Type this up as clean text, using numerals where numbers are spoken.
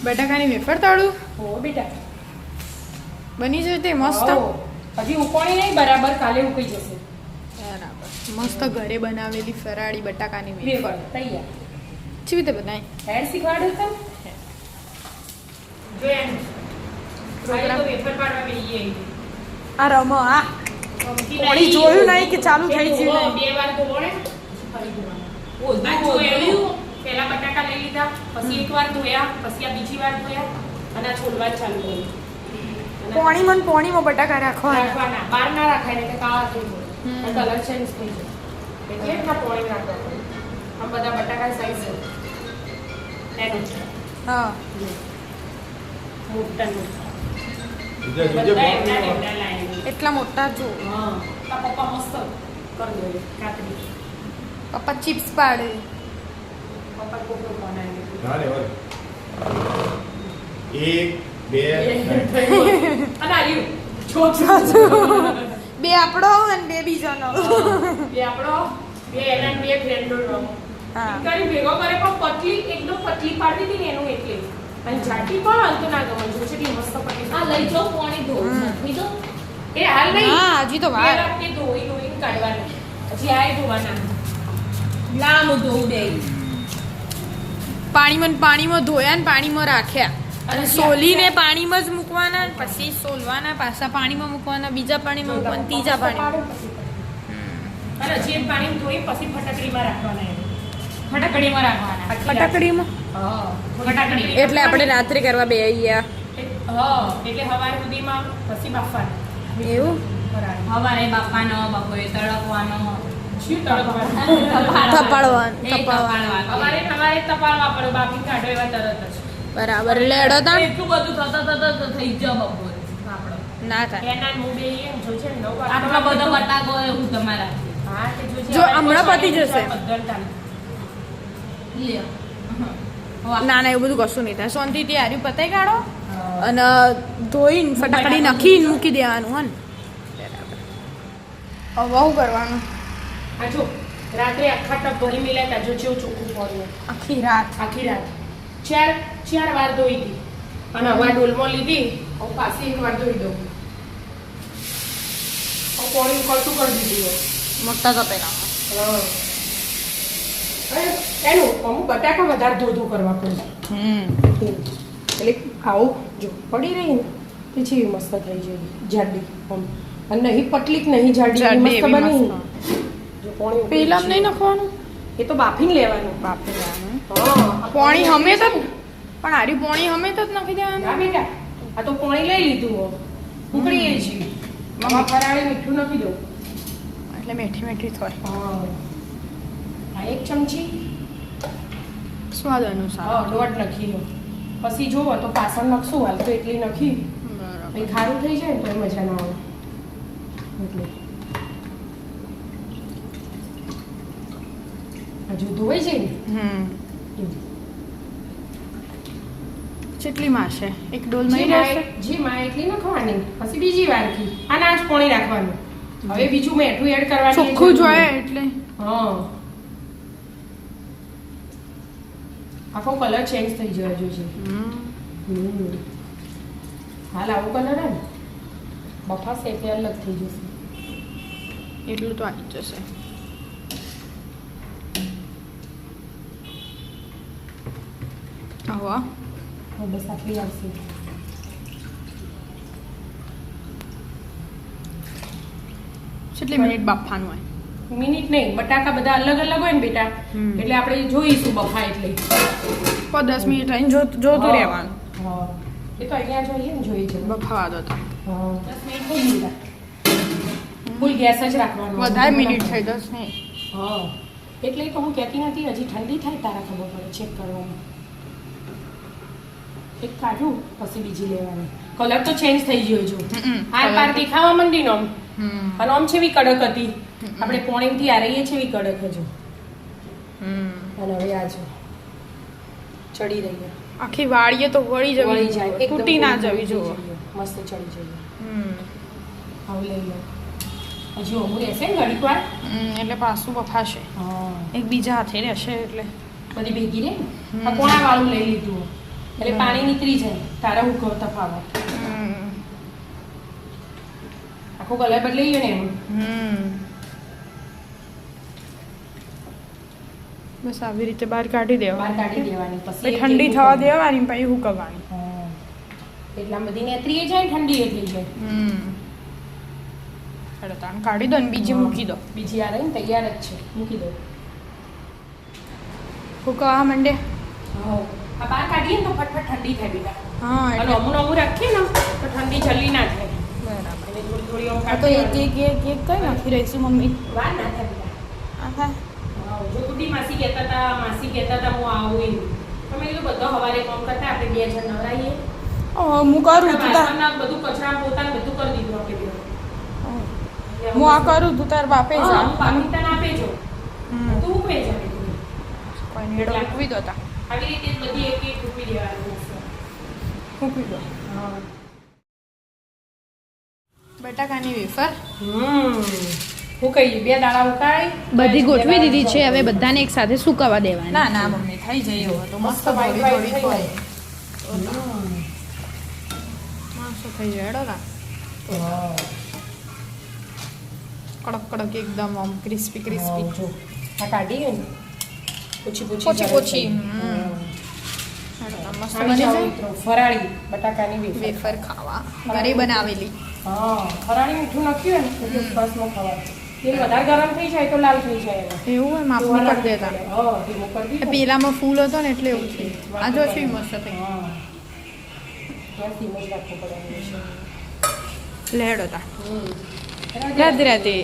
બટાકાની વેફર તળું હો બેટા બની જશે તે મસ્ત. હજી ઉકોણી નહીં બરાબર, કાલે ઉકળી જશે. બરાબર મસ્ત ઘરે બનાવેલી ફરાળી બટાકાની વેફર વેફર તૈયાર. કેવી રીતે બનાવી હેડ શીખવાડું તમ જો એમ પ્રોગ્રામ વેફર પાડવા બેહીએ. આ રમો આ કોણી જોયું નહીં કે ચાલુ થઈ ગયું નહીં. બે વાર ધોણે ફરી ધોવાનું. પહેલા બટાકા લઈ લીધા, પછી એક વાર ધોયા, પછી આ બીજી વાર ધોયા અને આ છોલવા ચાલુ કર્યું. પોણીમાં બટાકા રાખવાના. બહાર ના રાખાય ને કાળા થઈ જાય, કલર ચેન્જ થઈ જાય. એટલે જ ના પોણી રાખવા પડે. આમ બધા બટાકા સાઈઝ છે એનું. હા મોટા મોટા એટલા મોટા જો. હા પપ્પા મસ્ત કરી દે કાતરી. પપ્પા ચિપ્સ પાડે. પપ્પા કોકો બનાવી. એક બે અને આવ્યું છોકરો બે આપણો અને બે બીજાનો. બે આપણો બે એના બે ફ્રેન્ડો નો. હા કરી ભેગો કરે પણ પતલી એકદમ પતલી પાડી દીધી ને એનું એટલે. અને જાટી પણ હાલ તો ના ગમે જો છે કે મસ્ત પતલી. આ લઈ જાઓ પાણી ધો નાખી દો. એ હાલ નહીં. હા હજી તો વાર. કે ધોઈને કાઢવાના. હજી આય ધોવાના. લામ ધોવું દે. પાણીમાં ધોયા ને પાણીમાં રાખ્યા અને સોલીને પાણીમાં જ મૂકવાના, પછી સોલવાના, પાછા પાણીમાં મૂકવાના, બીજા પાણીમાં મૂકવાના, ત્રીજા પાણીમાં. અને જે પાણી ધોઈ પછી ફટકડીમાં રાખવાના. ફટકડીમાં રાખવાના. ફટાકડીમાં હા ફટકડી. એટલે આપણે રાત્રે કરવા બે ગયા. હા એટલે સવાર સુધીમાં પછી બાફવાના. એવું હવારે બાપાનો બપોરે તળકવાનો શું તળવાનું? થપાડવાનું. સવારે તપાળવા પડે, બાફી કાઢો એવા તરત જ. બરાબર લેડો તા એટલું બધું થતા થઈ જાય બપોરે આપણો. ના થાય. એના હું બે જોજે 9 વાગે. આટલો બધો બટાકો એવું તમારા હા તે જોજે. જો હમણાં પતી જશે. લ્યો. ના એવું બધું કશું નહીં થાય. શાંતિથી હાર્યું પતાઈ કાઢો અને ધોઈને ફટાકડી નાખીને મૂકી દેવાનું હે ને. બરાબર હવે શું કરવાનું? આ જો રાત્રે આખા ટપ ભરી મિલાતા જો જેવું ચોખ્ખું પડ્યું આખી રાત આખી રાત ચાર વાર ધોઈ હતી અને હવે ડોલમાં લીધી. હવે પાછી એક વાર ધોઈ દઉં. હવે પાણી ઉકળતું કરી દીધું. મોટા તપેલામાં. હા એનું અમુક બટાકા વધારે ધોધો કરવા પડે. એટલે આવું જો પડી રહી ને પછી મસ્ત થઈ જાય જાડી. અને નહીં પતલી કે નહીં જાડી મસ્ત બની. જો પાણી પેલા નહીં નાખવાનું, એ તો બાફીને લેવાનું. બાપરે લેવાનું. હા પાણી હમે તો પણ હારી પાણી હમે તો જ નાખી દેવાનું. ના બેટા આ તો પાણી લઈ લીધું ઉકળીએ છીએ. મમ્મા ફરાળે મીઠું નાખી દઉં એટલે મેઠી થાય. આ એક ચમચી સ્વાદ અનુસાર. દોઢ નાખી લો. પછી જોવો તો પાછળ નાખશું. હાલ તો એટલી નાખી બરાબર. પછી ખારું થઈ જાય ને તો મજા ના આવે એટલે હજુ ધોવાઈ જાય ને કેટલી માશે એક ડોલ જે માં માય એટલી નાખવાની. પછી બીજી વાર થી આના જ પાણી રાખવાનું. હવે બીજું મેઠું એડ કરવાનું. ચોખ્ખું જોઈએ એટલે હા આખો કલર ચેન્જ થઈ જાય જોજે. હાલ આવો કલર હે ને બફાશે એટલે અલગ થઈ જશે. એટલું તો આવી જશે. આવા બસ આટલી આવશે. કેટલી મિનિટ બાફવાનું હોય? મિનિટ નહીં, બટાકા બધા અલગ અલગ હોય ને બેટા એટલે આપણે જોઈશું બફા એટલે 10 મિનિટ રહીને જોતું રહેવાનું. હા એ તો અહીંયા જોઈએ ને જોઈએ છે. બફાવા દો તો. હા 10 મિનિટ થઈ ગઈ. ફૂલ ગેસ જ રાખવાનો. વધારે મિનિટ થઈ 10 નહીં. હા એટલે તો હું કહેતી નથી હજી ઠંડી થાય તારા ખબર પડે ચેક કરવાનું. એક કાઢું પછી બીજી લેવાની. કલર તો ચેન્જ થઈ ગયો જો. આ પાર દેખાવા માંડી નો અને આમ છે કડક હતી. આપણે પોણીથી આ રહીએ છે કડક હજુ. અને હવે આ જો ચડી રહી. આખી વાળીએ તો વળી જવી જાય તૂટી ના જવી જો. મસ્ત ચડી જાય. હવે લઈ લો. હજુ અમુક રહેશે ને ઘડીક વાર એટલે પાછું બફાશે. એક બીજા હાથે રહેશે એટલે બધી ભેગી રે. આ કોણા વાળું લઈ લીધું. એટલે પાણી નીકળી જાય તારા ઉકળતા ફાવે આખો કલર બદલાઈ ગયો ને એમ બસ આવી રીતે બહાર કાઢી બહાર દેવા કાઢી દેવાની પછી પછી ઠંડી થવા દેવાની પછી હુકવવાની એટલા બધી નેત્રી જાય ને ઠંડી એ થઈ જાય એટલે તાણ કાઢી દો ને બીજી મૂકી દો બીજી આ રહી ને તૈયાર જ છે મૂકી દો હુકવવા માંડે હા આ બહાર કાઢીએ ને તો ફટફટ ઠંડી થાય બેટા હા અને એટલે અમુન અમુ રાખીએ ને તો ઠંડી જલ્દી ના થાય બરાબર એટલે થોડી થોડી આમ આ તો એક કાઢી એક એક કઈ નાખી રહીશું મમ્મી વાર ના થાય બેટા આહા હા જો કુટી માસી કહેતા હતા હું આવું એમ તમે કીધું બધો હવારે કામ કરતા આપણે બે જણ નવરાઈએ હું કરું તું તાર વાસણના બધું કચરા પોતાને બધું કરી દીધું આપણે બે હું આ કરું તું તાર બાપે જા હા, હું પાકિસ્તાન આપે છો હમ. તું ઉપે જાવે કોઈ નીડો મૂકવી દો તા આવી રીતે જ બધી એક એક મૂકી દેવાની મૂકવી દો હા બટાકાની વેફર હું કહી બે દાડા ઉકાળી બધી ગોઠવી દીધી છે હવે બધાને એક સાથે સુકાવા દેવાના ના ના મમ્મી થઈ જાય એવું તો મસ્ત white થોડી white થોડી થઈ થોડી મસ્ત થઈ જાય હેડો ના કડક કડક એકદમ આમ ક્રિસ્પી ક્રિસ્પી જો આ કાઢી ગઈ ને પૂછી પોચી પોચી હેડો ના મસ્ત બની જાય ફરાળી બટાકાની વેફર વેફર ખાવા ઘરે બનાવેલી હા ફરાળી મીઠું નાખ્યું ને એટલે ઉપવાસમાં ખવાય તેલ વધારે ગરમ થઈ જાય તો લાલ થઈ જાય એમાં. એવું હોય માપનું કરી દેતા હા ધીમું કરી દીધું. પેલામાં ફૂલ હતો ને એટલે એવું થયું આ જો શું મસ્ત થઈ હા ગેસ ધીમો જ રાખવો પડે લેડો તા હમ રાધે રાધે